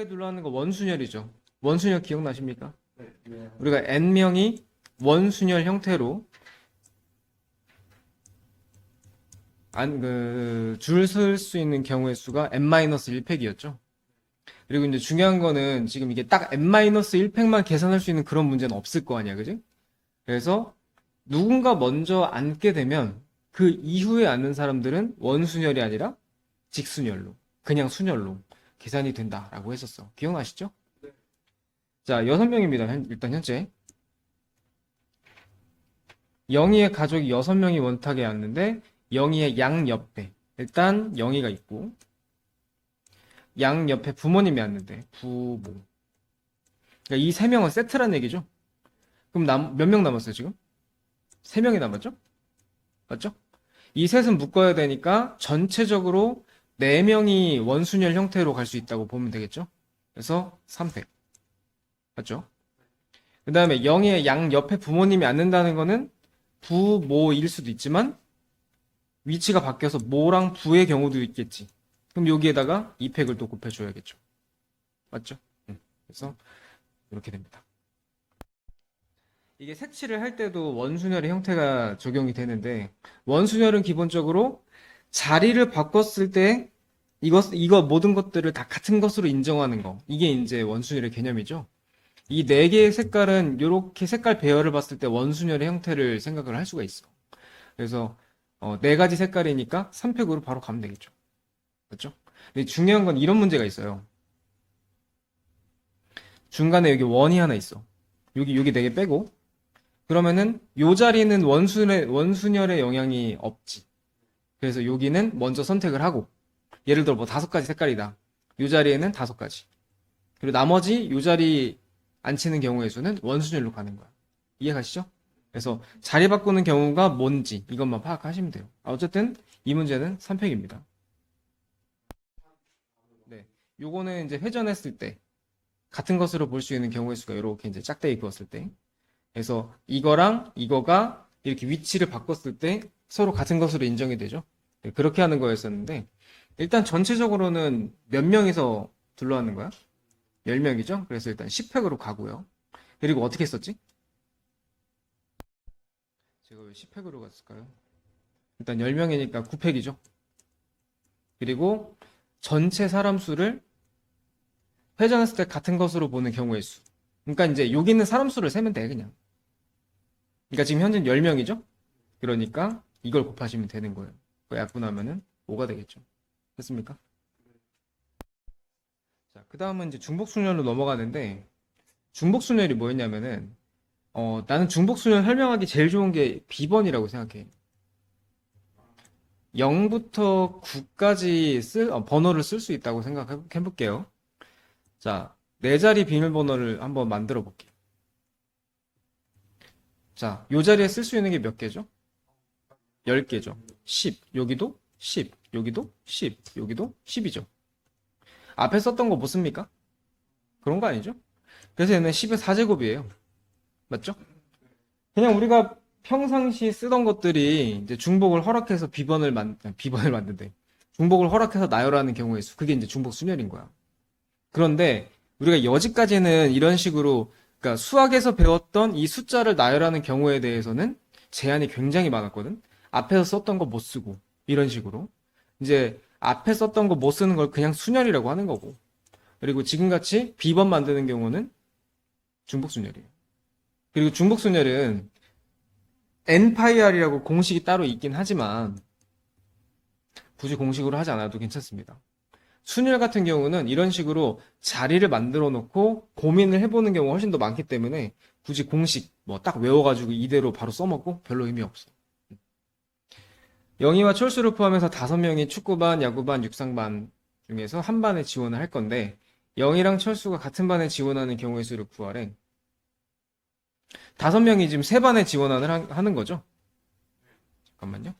위에 둘러있는 거 원순열이죠. 원순열 기억나십니까? 네. 우리가 n명이 원순열 형태로 줄 쓸 수 있는 경우의 수가 n-1팩이었죠. 그리고 이제 중요한 거는 지금 이게 딱 n-1팩만 계산할 수 있는 그런 문제는 없을 거 아니야, 그지? 그래서 누군가 먼저 앉게 되면 그 이후에 앉는 사람들은 원순열이 아니라 직순열로, 그냥 순열로 계산이 된다라고 했었어. 기억나시죠? 자, 6명입니다. 일단 현재. 영희의 가족이 6명이 원탁에 앉는데 영희의 양 옆에 일단 영희가 있고 양 옆에 부모님이 앉는데 부모. 그러니까 이 3명은 세트란 얘기죠. 그럼 몇 명 남았어요, 지금? 3명이 남았죠? 맞죠? 이 셋은 묶어야 되니까 전체적으로 4명이 원순열 형태로 갈 수 있다고 보면 되겠죠? 그래서 3팩. 맞죠? 그 다음에 영의 양 옆에 부모님이 앉는다는 거는 부모일 수도 있지만 위치가 바뀌어서 모랑 부의 경우도 있겠지. 그럼 여기에다가 2팩을 또 곱해줘야겠죠. 맞죠? 그래서 이렇게 됩니다. 이게 색칠을 할 때도 원순열의 형태가 적용이 되는데 원순열은 기본적으로 자리를 바꿨을 때 이거 모든 것들을 다 같은 것으로 인정하는 거. 이게 이제 원순열의 개념이죠. 이 4개의 색깔은 이렇게 색깔 배열을 봤을 때 원순열의 형태를 생각을 할 수가 있어. 그래서 4가지 색깔이니까 3팩으로 바로 가면 되겠죠. 그렇죠? 근데 중요한 건 이런 문제가 있어요. 중간에 여기 원이 하나 있어. 여기 4개 빼고 그러면은 요 자리는 원순열의 영향이 없지. 그래서 여기는 먼저 선택을 하고 예를 들어 뭐 5가지 색깔이다. 요 자리에는 5가지. 그리고 나머지 요 자리 앉히는 경우의 수는 원순열로 가는 거야. 이해가시죠? 그래서 자리 바꾸는 경우가 뭔지 이것만 파악하시면 돼요. 어쨌든 이 문제는 3팩입니다. 네. 요거는 이제 회전했을 때 같은 것으로 볼 수 있는 경우의 수가 이렇게 이제 짝대기 그었을 때. 그래서 이거랑 이거가 이렇게 위치를 바꿨을 때 서로 같은 것으로 인정이 되죠. 네, 그렇게 하는 거였었는데 일단 전체적으로는 몇 명이서 둘러앉는 거야? 10명이죠? 그래서 일단 10팩으로 가고요. 그리고 어떻게 했었지? 제가 왜 10팩으로 갔을까요? 일단 10명이니까 9팩이죠. 그리고 전체 사람 수를 회전했을 때 같은 것으로 보는 경우의 수. 그러니까 이제 여기 있는 사람 수를 세면 돼, 그냥. 그러니까 지금 현재는 10명이죠? 그러니까 이걸 곱하시면 되는 거예요. 그거 약분하면은 5가 되겠죠. 됐습니까? 자, 그 다음은 이제 중복순열로 넘어가는데, 중복순열이 뭐였냐면은, 나는 중복순열 설명하기 제일 좋은 게 B번이라고 생각해. 0부터 9까지 번호를 쓸 수 있다고 생각해 볼게요. 자, 4자리 비밀번호를 한번 만들어 볼게요. 자, 요 자리에 쓸 수 있는 게 몇 개죠? 10개죠. 10, 여기도 10, 여기도 10, 여기도 10이죠. 앞에 썼던 거 못 씁니까? 그런 거 아니죠? 그래서 얘는 10의 4제곱이에요. 맞죠? 그냥 우리가 평상시 쓰던 것들이 이제 중복을 허락해서 비번을 만든대. 중복을 허락해서 나열하는 경우의 수. 그게 이제 중복 순열인 거야. 그런데 우리가 여지까지는 이런 식으로 그러니까 수학에서 배웠던 이 숫자를 나열하는 경우에 대해서는 제한이 굉장히 많았거든. 앞에서 썼던 거 못 쓰고 이런 식으로 이제 앞에 썼던 거 못 쓰는 걸 그냥 순열이라고 하는 거고. 그리고 지금같이 비번 만드는 경우는 중복순열이에요. 그리고 중복순열은 n파이r이라고 공식이 따로 있긴 하지만 굳이 공식으로 하지 않아도 괜찮습니다. 순열 같은 경우는 이런 식으로 자리를 만들어 놓고 고민을 해보는 경우가 훨씬 더 많기 때문에 굳이 공식 뭐 딱 외워가지고 이대로 바로 써먹고 별로 의미 없어. 영희와 철수를 포함해서 5명이 축구반, 야구반, 육상반 중에서 한 반에 지원을 할 건데 영희랑 철수가 같은 반에 지원하는 경우의 수를 구하래. 5명이 지금 3반에 하는 거죠? 잠깐만요.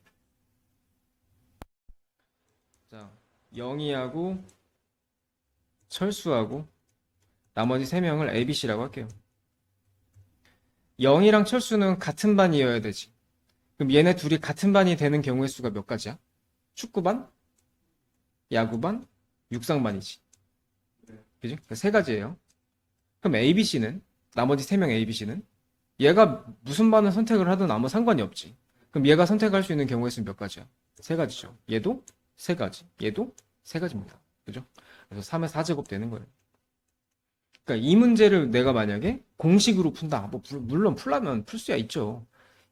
자, 영희하고 철수하고 나머지 3명을 ABC라고 할게요. 영희랑 철수는 같은 반이어야 되지. 그럼 얘네 둘이 같은 반이 되는 경우의 수가 몇 가지야? 축구반, 야구반, 육상반이지. 그지? 세 가지예요. 그럼 ABC는, 나머지 3명 ABC는 얘가 무슨 반을 선택을 하든 아무 상관이 없지. 그럼 얘가 선택할 수 있는 경우의 수는 몇 가지야? 세 가지죠. 얘도 세 가지, 얘도 세 가지입니다. 그죠? 그래서 3의 4제곱 되는 거예요. 그러니까 이 문제를 내가 만약에 공식으로 푼다. 뭐 물론 풀려면 풀 수야 있죠.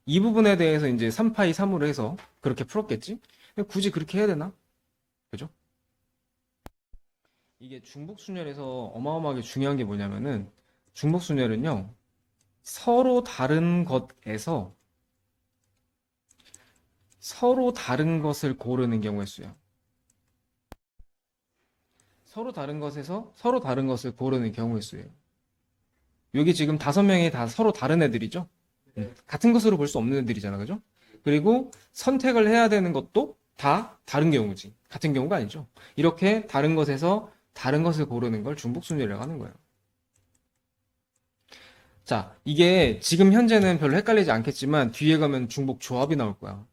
이 부분에 대해서 이제 3파이 3으로 해서 그렇게 풀었겠지? 근데 굳이 그렇게 해야 되나? 그죠? 이게 중복순열에서 어마어마하게 중요한 게 뭐냐면은 중복순열은요. 서로 다른 것을 고르는 경우의 수야. 서로 다른 것에서 서로 다른 것을 고르는 경우의 수예요. 여기 지금 5명이 다 서로 다른 애들이죠? 같은 것으로 볼 수 없는 애들이잖아, 그죠? 그리고 선택을 해야 되는 것도 다 다른 경우지. 같은 경우가 아니죠. 이렇게 다른 것에서 다른 것을 고르는 걸 중복순열이라고 하는 거예요. 자, 이게 지금 현재는 별로 헷갈리지 않겠지만 뒤에 가면 중복 조합이 나올 거야.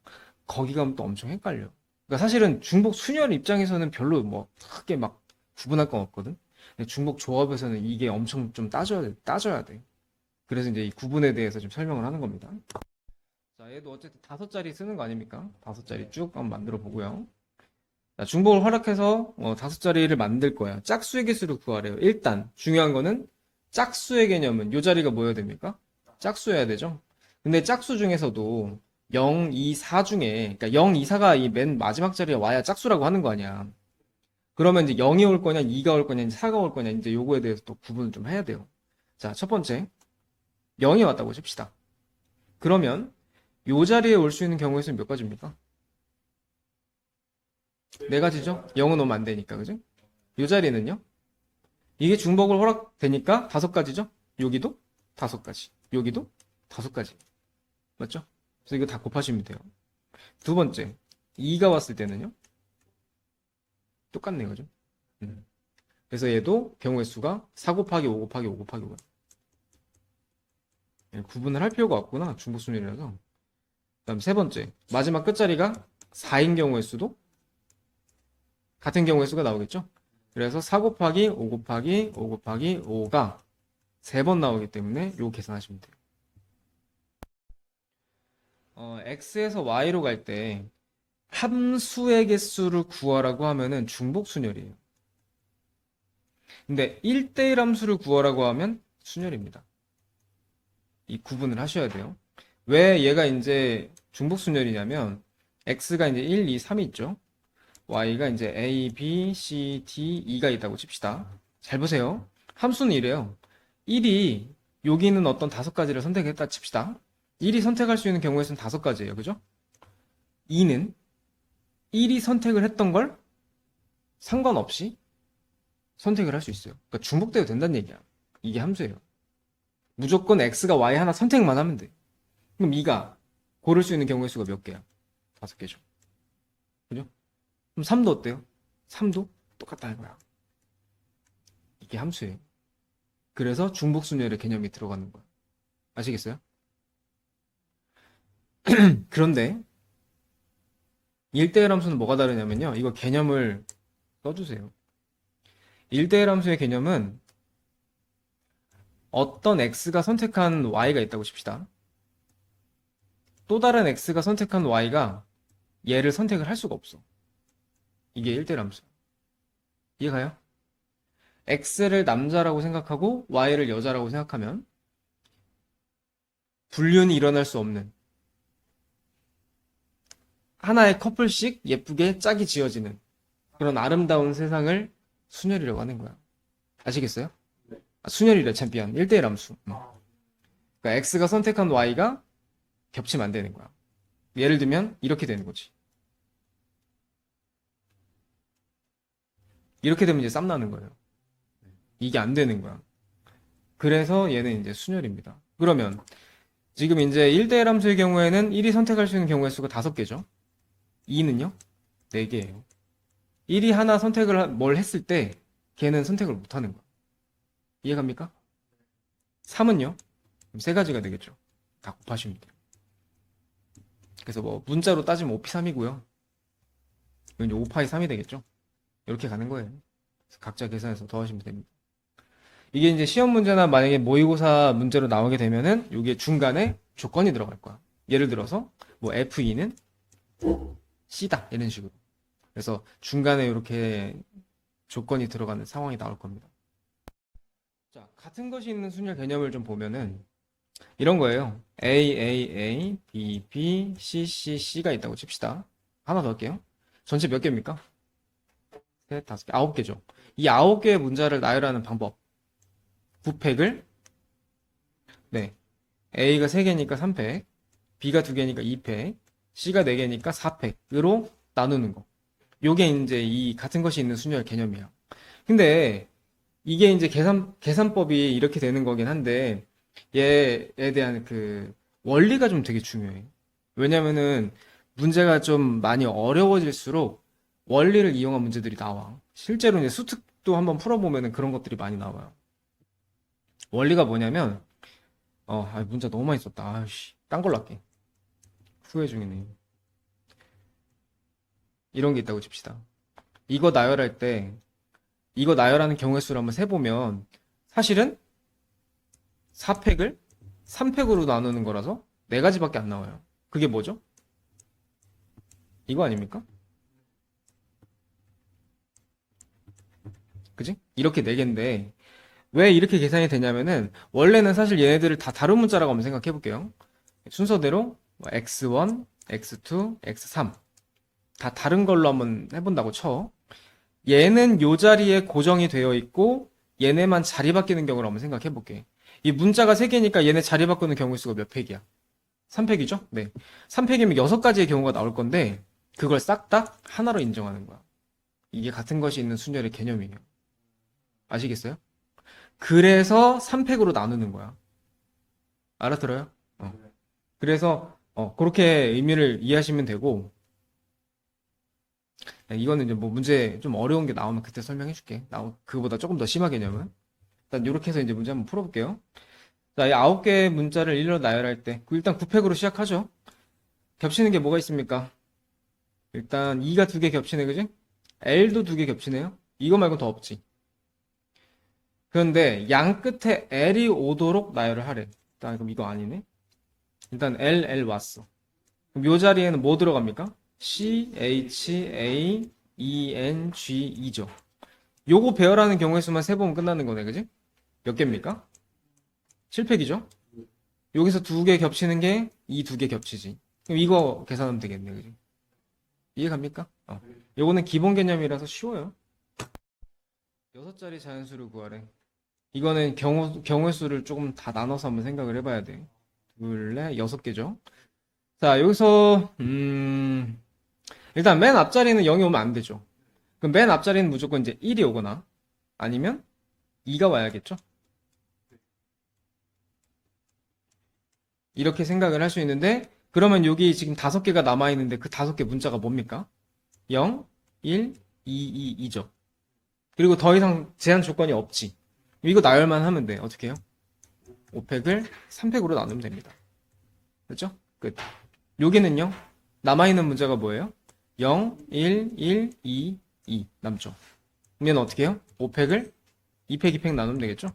거기 가면 또 엄청 헷갈려. 그러니까 사실은 중복 순열 입장에서는 별로 뭐 크게 막 구분할 건 없거든. 근데 중복 조합에서는 이게 엄청 좀 따져야 돼. 그래서 이제 이 구분에 대해서 좀 설명을 하는 겁니다. 자, 얘도 어쨌든 5자리 쓰는 거 아닙니까? 5자리 쭉 한번 만들어 보고요. 자, 중복을 활용해서 5자리를 만들 거야. 짝수의 개수를 구하래요. 일단 중요한 거는 짝수의 개념은 이 자리가 뭐여야 됩니까? 짝수여야 되죠. 근데 짝수 중에서도 0, 2, 4 중에 그러니까 0, 2, 4가 이 맨 마지막 자리에 와야 짝수라고 하는 거 아니야. 그러면 이제 0이 올 거냐, 2가 올 거냐, 4가 올 거냐 이제 요거에 대해서 또 구분을 좀 해야 돼요. 자, 첫 번째 0이 왔다고 칩시다. 그러면 요 자리에 올 수 있는 경우의 수는 몇 가지입니까? 네 가지죠? 0은 오면 안 되니까, 그죠? 요 자리는요? 이게 중복을 허락되니까 5가지죠? 여기도 5가지. 여기도 5가지. 맞죠? 그래서 이거 다 곱하시면 돼요. 두 번째, 2가 왔을 때는요? 똑같네요, 그죠? 그래서 얘도 경우의 수가 4 곱하기 5 곱하기 5 곱하기 5. 구분을 할 필요가 없구나, 중복순위라서. 그다음 세 번째, 마지막 끝자리가 4인 경우의 수도 같은 경우의 수가 나오겠죠? 그래서 4 곱하기 5 곱하기 5 곱하기 5가 3번 나오기 때문에 요 계산하시면 돼요. x에서 y로 갈 때 함수의 개수를 구하라고 하면은 중복순열이에요. 근데 1대1 함수를 구하라고 하면 순열입니다. 이 구분을 하셔야 돼요. 왜 얘가 이제 중복순열이냐면 x가 이제 1, 2, 3이 있죠. y가 이제 a, b, c, d, e가 있다고 칩시다. 잘 보세요. 함수는 이래요. 1이 여기는 어떤 5가지를 선택했다 칩시다. 1이 선택할 수 있는 경우의 수는 5가지예요. 그죠? 2는 1이 선택을 했던 걸 상관없이 선택을 할 수 있어요. 그러니까 중복돼도 된다는 얘기야. 이게 함수예요. 무조건 x가 y 하나 선택만 하면 돼. 그럼 2가 고를 수 있는 경우의 수가 몇 개야? 5개죠. 그죠? 그럼 3도 어때요? 3도 똑같다는 거야. 이게 함수예요. 그래서 중복순열의 개념이 들어가는 거야. 아시겠어요? 그런데 1대1 함수는 뭐가 다르냐면요. 이거 개념을 써주세요. 1대1 함수의 개념은 어떤 x가 선택한 y가 있다고 칩시다. 또 다른 x가 선택한 y가 얘를 선택을 할 수가 없어. 이게 1대1 함수. 이해가요? x를 남자라고 생각하고 y를 여자라고 생각하면 불륜이 일어날 수 없는 하나의 커플씩 예쁘게 짝이 지어지는 그런 아름다운 세상을 순열이라고 하는 거야. 아시겠어요? 순열이래 챔피언 1대1 함수. 그러니까 x가 선택한 y가 겹치면 안 되는 거야. 예를 들면 이렇게 되는 거지. 이렇게 되면 이제 쌈 나는 거예요. 이게 안 되는 거야. 그래서 얘는 이제 순열입니다. 그러면 지금 이제 1대1 함수의 경우에는 1이 선택할 수 있는 경우의 수가 5개죠. 2는요? 4개예요. 1이 하나 선택을 뭘 했을 때 걔는 선택을 못 하는 거야. 이해갑니까? 3은요? 그럼 3가지가 되겠죠. 다 곱하시면 돼요. 그래서 뭐 문자로 따지면 5p3이고요. 이건 이제 5파이 3이 되겠죠. 이렇게 가는 거예요. 그래서 각자 계산해서 더하시면 됩니다. 이게 이제 시험 문제나 만약에 모의고사 문제로 나오게 되면은 이게 중간에 조건이 들어갈 거야. 예를 들어서 뭐 F2는 C다 이런 식으로. 그래서 중간에 이렇게 조건이 들어가는 상황이 나올 겁니다. 자, 같은 것이 있는 순열 개념을 좀 보면은 이런 거예요. A, B, B, C가 있다고 칩시다. 하나 더 할게요. 전체 몇 개입니까? 셋, 다섯 개, 아홉 개죠. 이 아홉 개의 문자를 나열하는 방법. 9팩을, 네. A가 3개니까 3팩, B가 2개니까 2팩, C가 4개니까 4팩으로 나누는 거. 요게 이제 이 같은 것이 있는 순열 개념이야. 근데 이게 이제 계산법이 이렇게 되는 거긴 한데, 얘에 대한 그 원리가 좀 되게 중요해. 왜냐면은 문제가 좀 많이 어려워질수록 원리를 이용한 문제들이 나와. 실제로 이제 수특도 한번 풀어보면은 그런 것들이 많이 나와요. 원리가 뭐냐면, 문제 너무 많이 썼다. 아이씨, 딴 걸로 할게. 후회 중이네. 이런 게 있다고 칩시다. 이거 나열할 때, 이거 나열하는 경우의 수를 한번 세보면, 사실은 4팩을 3팩으로 나누는 거라서 4가지밖에 안 나와요. 그게 뭐죠? 이거 아닙니까? 그지? 이렇게 4개인데, 왜 이렇게 계산이 되냐면은, 원래는 사실 얘네들을 다 다른 문자라고 한번 생각해 볼게요. 순서대로 x1, x2, x3 다 다른 걸로 한번 해본다고 쳐. 얘는 요 자리에 고정이 되어 있고 얘네만 자리 바뀌는 경우를 한번 생각해 볼게. 이 문자가 3개니까 얘네 자리 바꾸는 경우의 수가 몇 팩이야? 3팩이죠? 네. 3팩이면 6가지의 경우가 나올 건데 그걸 싹 다 하나로 인정하는 거야. 이게 같은 것이 있는 순열의 개념이에요. 아시겠어요? 그래서 3팩으로 나누는 거야. 알아들어요? 그래서 그렇게 의미를 이해하시면 되고, 이거는 이제 뭐 문제 좀 어려운 게 나오면 그때 설명해 줄게. 그거보다 조금 더 심한 개념은. 일단 이렇게 해서 이제 문제 한번 풀어볼게요. 자, 이 9개의 문자를 일로 나열할 때, 일단 9팩으로 시작하죠. 겹치는 게 뭐가 있습니까? 일단 2가 2개 겹치네, 그지? L도 2개 겹치네요. 이거 말고 더 없지. 그런데 양 끝에 L이 오도록 나열을 하래. 일단 그럼 이거 아니네. 일단 L 왔어. 그럼 요 자리에는 뭐 들어갑니까? C, H, A, E, N, G, E죠. 요거 배열하는 경우의 수만 세보면 끝나는 거네, 그지? 몇 개입니까? 7팩이죠? 여기서 2개 겹치는 게 이 2개 겹치지. 그럼 이거 계산하면 되겠네, 그지? 이해 갑니까? 요거는 기본 개념이라서 쉬워요. 6자리 자연수를 구하래. 이거는 경우의 수를 조금 다 나눠서 한번 생각을 해봐야 돼. 둘, 넷, 6개죠? 자, 여기서, 일단 맨 앞자리는 0이 오면 안 되죠. 그럼 맨 앞자리는 무조건 이제 1이 오거나 아니면 2가 와야겠죠? 이렇게 생각을 할 수 있는데 그러면 여기 지금 5개가 남아있는데 그 5개 문자가 뭡니까? 0, 1, 2, 2, 2죠. 그리고 더 이상 제한 조건이 없지. 이거 나열만 하면 돼. 어떻게 해요? 5팩을 3팩으로 나누면 됩니다. 됐죠? 끝. 여기는요. 남아있는 문자가 뭐예요? 0, 1, 1, 2, 2 남죠. 그러면 어떻게 해요? 5팩을 2팩, 2팩 나누면 되겠죠?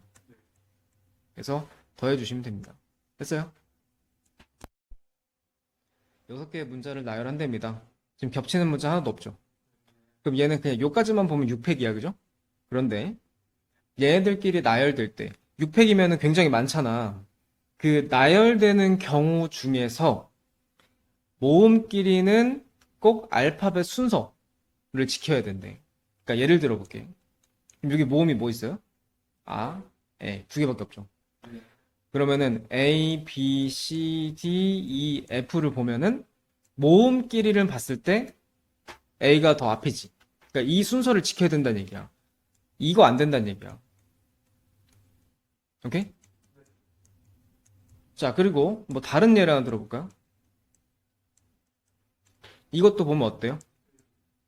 그래서 더해주시면 됩니다. 됐어요? 6개의 문자를 나열한답니다. 지금 겹치는 문자 하나도 없죠? 그럼 얘는 그냥 요까지만 보면 6팩이야, 그죠? 그런데 얘네들끼리 나열될 때 6팩이면 굉장히 많잖아. 그 나열되는 경우 중에서 모음끼리는 꼭 알파벳 순서를 지켜야 된대. 그러니까 예를 들어 볼게. 그럼 여기 모음이 뭐 있어요? 아, 에, 2개밖에 없죠. 그러면은 A, B, C, D, E, F를 보면은 모음끼리를 봤을 때 A가 더 앞이지. 그러니까 이 순서를 지켜야 된다는 얘기야. 이거 안 된다는 얘기야. 오케이? 자, 그리고 뭐 다른 예를 하나 들어볼까요? 이것도 보면 어때요?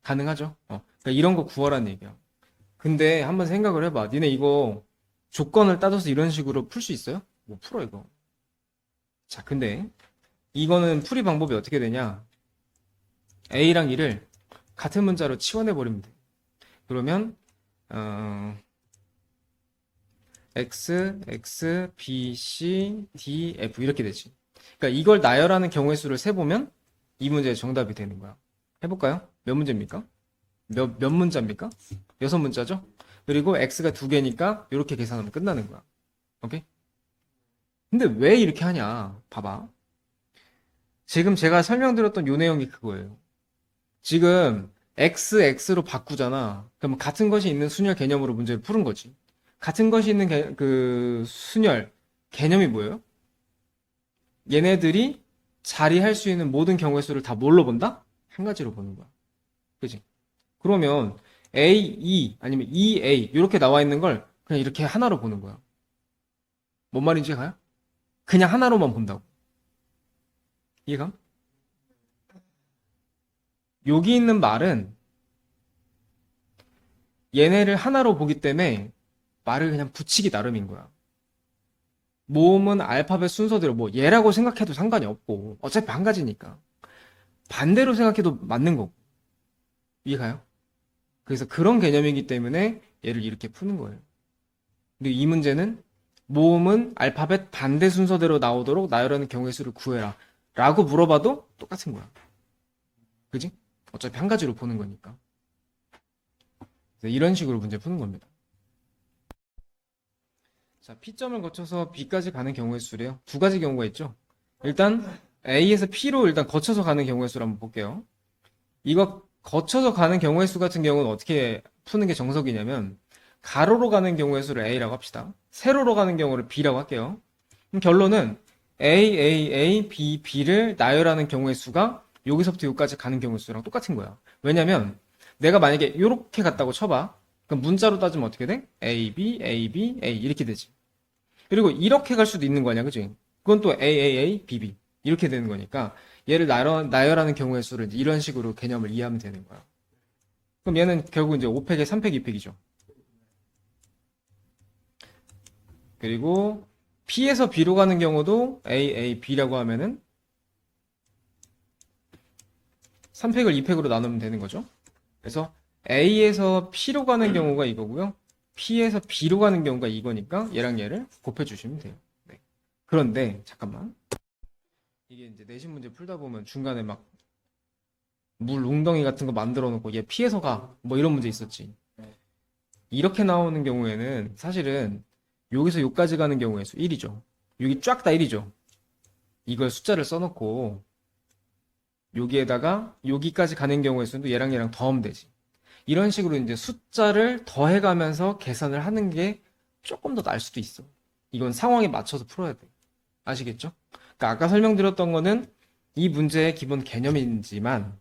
가능하죠? 그러니까 이런 거 구하라는 얘기야. 근데 한번 생각을 해봐. 니네 이거 조건을 따져서 이런 식으로 풀 수 있어요? 못 풀어, 이거. 자, 근데 이거는 풀이 방법이 어떻게 되냐? A랑 2를 같은 문자로 치환해 버리면 돼. 그러면 X, X, B, C, D, F 이렇게 되지. 그러니까 이걸 나열하는 경우의 수를 세보면 이 문제의 정답이 되는 거야. 해볼까요? 몇 문제입니까? 몇 문자입니까? 6문자죠? 그리고 X가 2개니까 이렇게 계산하면 끝나는 거야. 오케이? 근데 왜 이렇게 하냐? 봐봐. 지금 제가 설명드렸던 요 내용이 그거예요. 지금 X, X로 바꾸잖아. 그럼 같은 것이 있는 순열 개념으로 문제를 푸는 거지. 같은 것이 있는 그 순열 개념이 뭐예요? 얘네들이 자리할 수 있는 모든 경우의 수를 다 뭘로 본다? 한 가지로 보는 거야. 그지? 그러면 A, E 아니면 EA 이렇게 나와 있는 걸 그냥 이렇게 하나로 보는 거야. 뭔 말인지 가요? 그냥 하나로만 본다고. 이해가? 여기 있는 말은 얘네를 하나로 보기 때문에 말을 그냥 붙이기 나름인 거야. 모음은 알파벳 순서대로 뭐 얘라고 생각해도 상관이 없고 어차피 한 가지니까 반대로 생각해도 맞는 거고. 이해가요? 그래서 그런 개념이기 때문에 얘를 이렇게 푸는 거예요. 근데 이 문제는 모음은 알파벳 반대 순서대로 나오도록 나열하는 경우의 수를 구해라 라고 물어봐도 똑같은 거야. 그지? 어차피 한 가지로 보는 거니까. 이런 식으로 문제 푸는 겁니다. 자, P점을 거쳐서 B까지 가는 경우의 수래요. 두 가지 경우가 있죠. 일단 A에서 P로 일단 거쳐서 가는 경우의 수를 한번 볼게요. 이거 거쳐서 가는 경우의 수 같은 경우는 어떻게 푸는 게 정석이냐면 가로로 가는 경우의 수를 A라고 합시다. 세로로 가는 경우를 B라고 할게요. 그럼 결론은 A, A, A, B, B를 나열하는 경우의 수가 여기서부터 여기까지 가는 경우의 수랑 똑같은 거야. 왜냐면 내가 만약에 이렇게 갔다고 쳐봐. 그럼 문자로 따지면 어떻게 돼? A, B, A, B, A 이렇게 되지. 그리고 이렇게 갈 수도 있는 거 아니야, 그지? 그건 또 A, A, A, B, B 이렇게 되는 거니까 얘를 나열하는 경우의 수를 이런 식으로 개념을 이해하면 되는 거야. 그럼 얘는 결국 이제 5팩에 3팩, 2팩이죠. 그리고 P에서 B로 가는 경우도 A, A, B라고 하면은 3팩을 2팩으로 나누면 되는 거죠. 그래서 A에서 P로 가는 경우가 이거고요. P에서 B로 가는 경우가 이거니까 얘랑 얘를 곱해주시면 돼요. 네. 그런데 잠깐만. 이게 이제 내신 문제 풀다 보면 중간에 막 물 웅덩이 같은 거 만들어 놓고 얘 피해서 가. 뭐 이런 문제 있었지. 이렇게 나오는 경우에는 사실은 여기서 여기까지 가는 경우에 수 1이죠. 여기 쫙 다 1이죠. 이걸 숫자를 써놓고 여기에다가 여기까지 가는 경우의 수도 얘랑 얘랑 더하면 되지. 이런 식으로 이제 숫자를 더해가면서 계산을 하는 게 조금 더 나을 수도 있어. 이건 상황에 맞춰서 풀어야 돼. 아시겠죠? 그러니까 아까 설명드렸던 거는 이 문제의 기본 개념이지만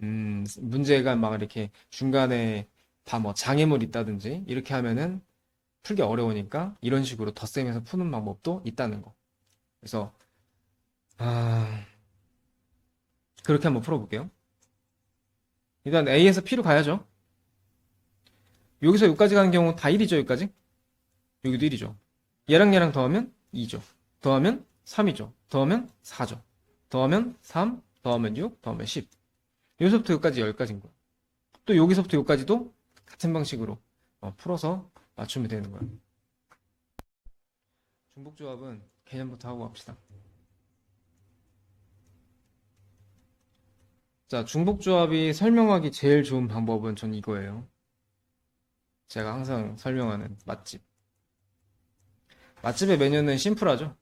문제가 막 이렇게 중간에 다 뭐 장애물 있다든지 이렇게 하면은 풀기 어려우니까 이런 식으로 덧셈해서 푸는 방법도 있다는 거. 그래서 그렇게 한번 풀어볼게요. 일단 A에서 P로 가야죠. 여기서 여기까지 가는 경우 다 1이죠, 여기까지? 여기도 1이죠. 얘랑 얘랑 더하면 2죠. 더하면 3이죠. 더하면 4죠. 더하면 3, 더하면 6, 더하면 10. 여기서부터 여기까지 10가지인 거야. 또 여기서부터 여기까지도 같은 방식으로 풀어서 맞추면 되는 거야. 중복조합은 개념부터 하고 갑시다. 자, 중복조합이 설명하기 제일 좋은 방법은 전 이거예요. 제가 항상 설명하는 맛집. 맛집의 메뉴는 심플하죠?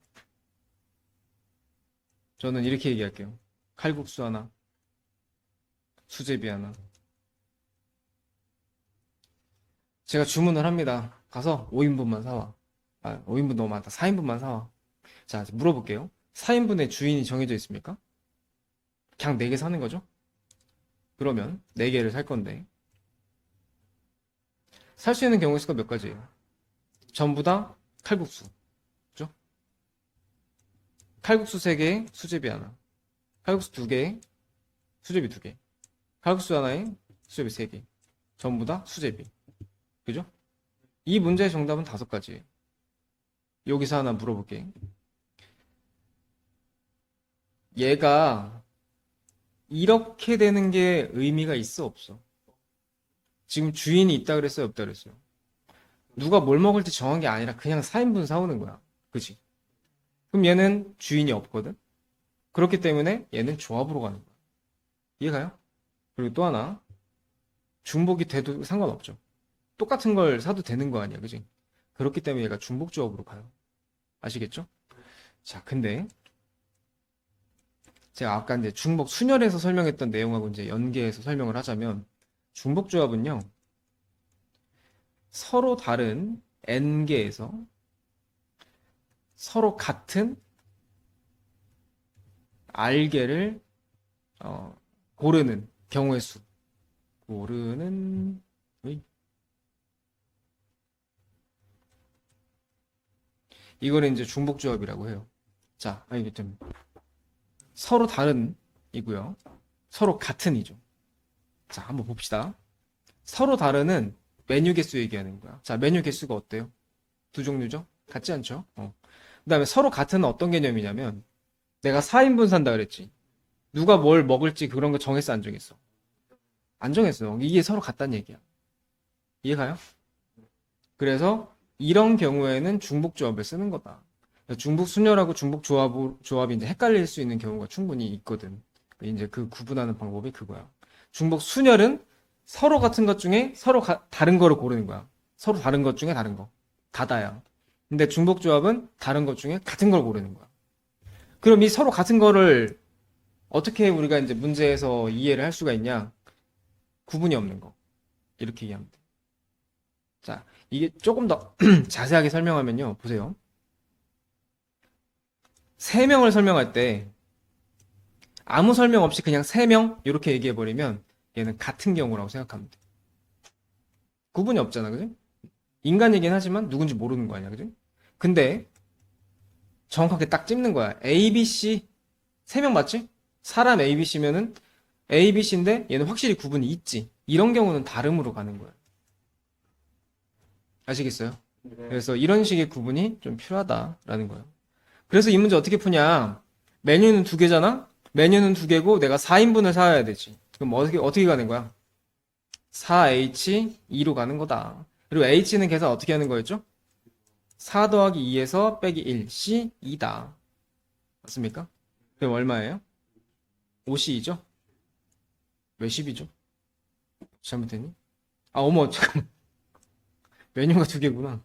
저는 이렇게 얘기할게요. 칼국수 하나, 수제비 하나. 제가 주문을 합니다. 가서 5인분만 사와. 5인분 너무 많다. 4인분만 사와. 자, 물어볼게요. 4인분의 주인이 정해져 있습니까? 그냥 4개 사는 거죠? 그러면 4개를 살 건데 살 수 있는 경우의 수가 몇 가지예요? 전부 다 칼국수. 그죠? 칼국수 3개, 수제비 하나. 칼국수 2개, 수제비 2개. 칼국수 하나에 수제비 3개. 전부 다 수제비. 그죠? 이 문제의 정답은 5가지예요. 여기서 하나 물어볼게. 얘가 이렇게 되는 게 의미가 있어, 없어? 지금 주인이 있다 그랬어요, 없다 그랬어요? 누가 뭘 먹을지 정한 게 아니라 그냥 4인분 사오는 거야. 그치? 그럼 얘는 주인이 없거든? 그렇기 때문에 얘는 조합으로 가는 거야. 이해가요? 그리고 또 하나, 중복이 돼도 상관없죠. 똑같은 걸 사도 되는 거 아니야, 그지? 그렇기 때문에 얘가 중복 조합으로 가요. 아시겠죠? 자, 근데 제가 아까 이제 중복 순열에서 설명했던 내용하고 이제 연계해서 설명을 하자면 중복 조합은요, 서로 다른 n개에서 서로 같은 r개를 고르는 경우의 수. 고르는 어이? 이거는 이제 중복 조합이라고 해요. 자, 이게 좀 서로 다른 이고요. 서로 같은 이죠. 자, 한번 봅시다. 서로 다른은 메뉴 개수 얘기하는 거야. 자, 메뉴 개수가 어때요? 두 종류죠? 같지 않죠? 그다음에 서로 같은 어떤 개념이냐면 내가 4인분 산다 그랬지. 누가 뭘 먹을지 그런 거 정했어, 안 정했어? 안 정했어. 이게 서로 같다는 얘기야. 이해가요? 그래서 이런 경우에는 중복 조합을 쓰는 거다. 중복 순열하고 중복 조합이 이제 헷갈릴 수 있는 경우가 충분히 있거든. 이제 그 구분하는 방법이 그거야. 중복 순열은 서로 같은 것 중에 서로 다른 거를 고르는 거야. 서로 다른 것 중에 다른 거. 다다야. 근데 중복 조합은 다른 것 중에 같은 걸 고르는 거야. 그럼 이 서로 같은 거를 어떻게 우리가 이제 문제에서 이해를 할 수가 있냐? 구분이 없는 거. 이렇게 이해하면 돼. 자, 이게 조금 더 자세하게 설명하면요. 보세요. 세 명을 설명할 때 아무 설명 없이 그냥 세 명 이렇게 얘기해 버리면 얘는 같은 경우라고 생각하면 돼. 구분이 없잖아, 그지? 인간이긴 하지만 누군지 모르는 거 아니야, 그지? 근데 정확하게 딱 찝는 거야. A, B, C 세 명 맞지? 사람 A, B, C면은 A, B, C인데 얘는 확실히 구분이 있지. 이런 경우는 다름으로 가는 거야. 아시겠어요? 그래서 이런 식의 구분이 좀 필요하다라는 거예요. 그래서 이 문제 어떻게 푸냐? 메뉴는 두 개잖아? 메뉴는 두 개고 내가 4인분을 사야 되지. 그럼 어떻게 가는 거야? 4H2로 가는 거다. 그리고 H는 계산 어떻게 하는 거였죠? 4 더하기 2에서 빼기 1, C 2다. 맞습니까? 그럼 얼마예요? 5C이죠? 왜 10이죠? 잘못했니? 아, 어머, 잠깐만. 메뉴가 두 개구나.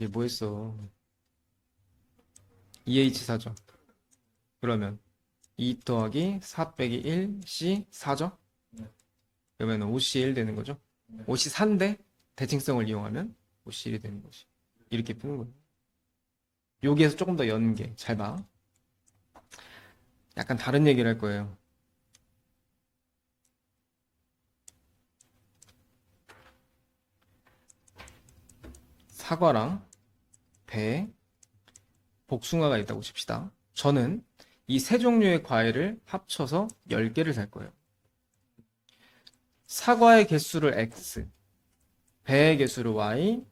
얘 뭐 했어? 2H4죠. 그러면 2 더하기 4 빼기 1, C 4죠? 그러면 5C1 되는 거죠? 5C4인데 대칭성을 이용하면 5C1이 되는 거지. 이렇게 푸는 거예요. 여기에서 조금 더 연계. 잘 봐. 약간 다른 얘기를 할 거예요. 사과랑 배, 복숭아가 있다고 칩시다. 저는 이 세 종류의 과일을 합쳐서 10개를 살 거예요. 사과의 개수를 X, 배의 개수를 Y,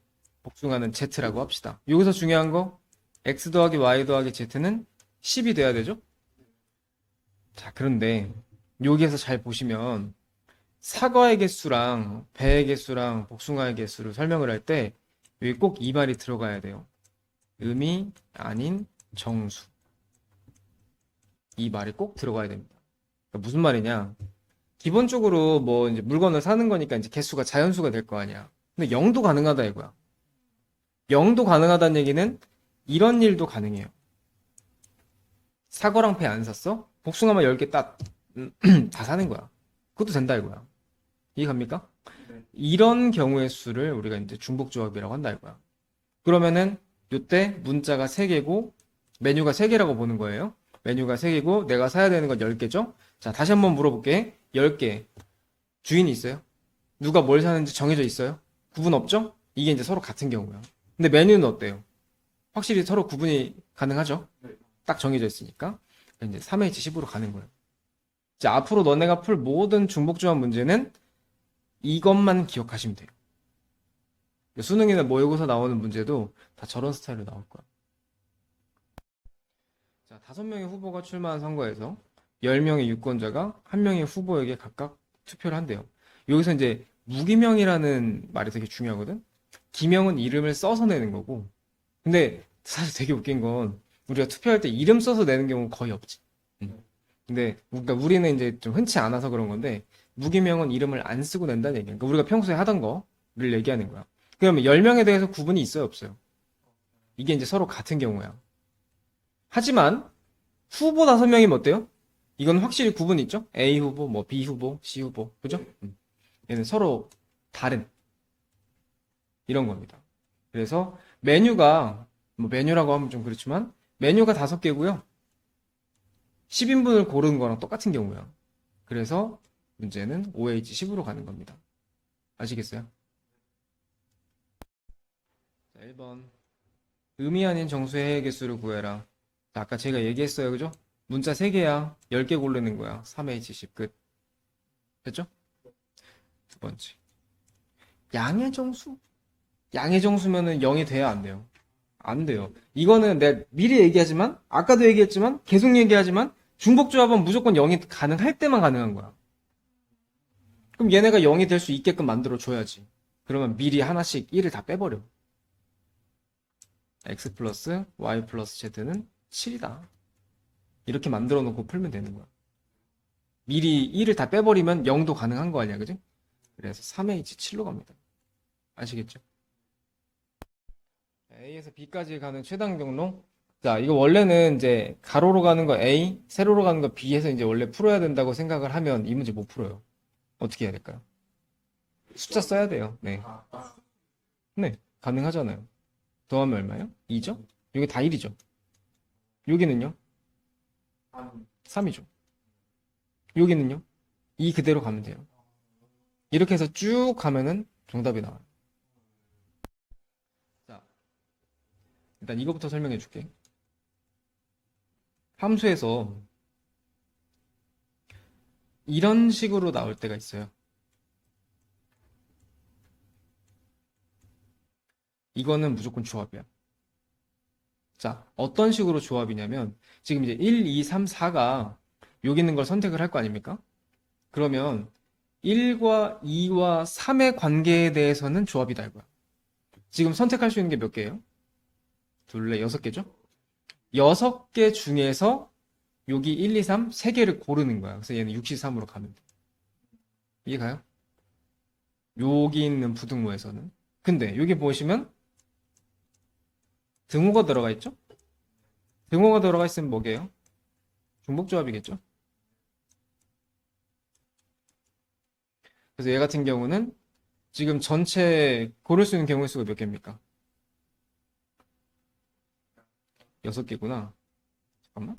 복숭아는 Z라고 합시다. 여기서 중요한 거 X 더하기 Y 더하기 Z는 10이 돼야 되죠? 자, 그런데 여기에서 잘 보시면 사과의 개수랑 배의 개수랑 복숭아의 개수를 설명을 할 때 여기 꼭 이 말이 들어가야 돼요. 음이 아닌 정수. 이 말이 꼭 들어가야 됩니다. 그러니까 무슨 말이냐? 기본적으로 뭐 이제 물건을 사는 거니까 이제 개수가 자연수가 될 거 아니야. 근데 0도 가능하다 이거야. 0도 가능하다는 얘기는 이런 일도 가능해요. 사과랑 배 안 샀어? 복숭아만 10개 딱, 다 사는 거야. 그것도 된다 이거야. 이해갑니까? 이런 경우의 수를 우리가 이제 중복조합이라고 한다 이거야. 그러면은 요때 문자가 3개고 메뉴가 3개라고 보는 거예요. 메뉴가 3개고 내가 사야 되는 건 10개죠? 자, 다시 한번 물어볼게. 10개. 주인이 있어요? 누가 뭘 사는지 정해져 있어요? 구분 없죠? 이게 이제 서로 같은 경우야. 근데 메뉴는 어때요? 확실히 서로 구분이 가능하죠? 딱 정해져 있으니까. 이제 3H10으로 가는 거예요. 자, 앞으로 너네가 풀 모든 중복조합 문제는 이것만 기억하시면 돼요. 수능이나 모의고사 나오는 문제도 다 저런 스타일로 나올 거야. 자, 5명의 후보가 출마한 선거에서 10명의 유권자가 1명의 후보에게 각각 투표를 한대요. 여기서 이제 무기명이라는 말이 되게 중요하거든? 기명은 이름을 써서 내는 거고. 근데 사실 되게 웃긴 건 우리가 투표할 때 이름 써서 내는 경우는 거의 없지. 근데 그러니까 우리는 이제 좀 흔치 않아서 그런 건데 무기명은 이름을 안 쓰고 낸다는 얘기야. 그러니까 우리가 평소에 하던 거를 얘기하는 거야. 그러면 10명에 대해서 구분이 있어요, 없어요? 이게 이제 서로 같은 경우야. 하지만 후보 5명이면 어때요? 이건 확실히 구분이 있죠? A 후보, 뭐 B 후보, C 후보. 그죠? 얘는 서로 다른 이런 겁니다. 그래서 메뉴가 뭐 메뉴라고 하면 좀 그렇지만 메뉴가 5개고요. 10인분을 고르는 거랑 똑같은 경우야. 그래서 문제는 OH10으로 가는 겁니다. 아시겠어요? 자, 1번. 의미 아닌 정수의 해의 개수를 구해라. 자, 아까 제가 얘기했어요. 그죠? 문자 3개야. 10개 고르는 거야. 3H10 끝. 됐죠? 두 번째. 양의 정수? 양의 정수면은 0이 돼야 안 돼요. 안 돼요. 이거는 내가 미리 얘기하지만, 아까도 얘기했지만, 계속 얘기하지만, 중복조합은 무조건 0이 가능할 때만 가능한 거야. 그럼 얘네가 0이 될 수 있게끔 만들어 줘야지. 그러면 미리 하나씩 1을 다 빼버려. x 플러스 y 플러스 z는 7이다. 이렇게 만들어 놓고 풀면 되는 거야. 미리 1을 다 빼버리면 0도 가능한 거 아니야, 그지? 그래서 3H7로 갑니다. 아시겠죠? A에서 B까지 가는 최단 경로. 자, 이거 원래는 이제 가로로 가는 거 A, 세로로 가는 거 B 해서 이제 원래 풀어야 된다고 생각을 하면 이 문제 못 풀어요. 어떻게 해야 될까요? 숫자 써야 돼요. 네. 네, 가능하잖아요. 더하면 얼마예요? 2죠? 여기 다 1이죠? 여기는요? 3이죠. 여기는요? 2 그대로 가면 돼요. 이렇게 해서 쭉 가면은 정답이 나와요. 자, 일단 이거부터 설명해 줄게. 함수에서 이런 식으로 나올 때가 있어요. 이거는 무조건 조합이야. 자, 어떤 식으로 조합이냐면 지금 이제 1, 2, 3, 4가 여기 있는 걸 선택을 할 거 아닙니까? 그러면 1과 2와 3의 관계에 대해서는 조합이다 이거야. 지금 선택할 수 있는 게 몇 개예요? 둘, 넷, 6개죠? 6개 중에서 여기 1, 2, 3, 3개를 고르는 거야. 그래서 얘는 63으로 가면 돼. 이해 가요? 여기 있는 부등호에서는. 근데 여기 보시면 등호가 들어가 있죠? 등호가 들어가 있으면 뭐게요? 중복조합이겠죠? 그래서 얘 같은 경우는 지금 전체 고를 수 있는 경우의 수가 몇 개입니까? 6개구나. 잠깐만.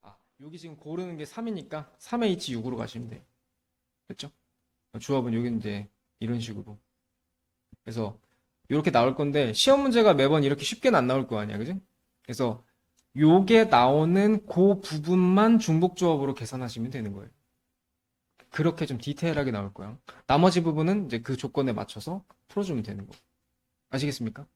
아, 여기 지금 고르는 게 3이니까 3H6으로 가시면 돼요. 됐죠? 조합은 여기 이제 이런 식으로. 그래서 이렇게 나올 건데 시험 문제가 매번 이렇게 쉽게는 안 나올 거 아니야, 그지? 그래서 요게 나오는 그 부분만 중복조합으로 계산하시면 되는 거예요. 그렇게 좀 디테일하게 나올 거야. 나머지 부분은 이제 그 조건에 맞춰서 풀어주면 되는 거. 아시겠습니까?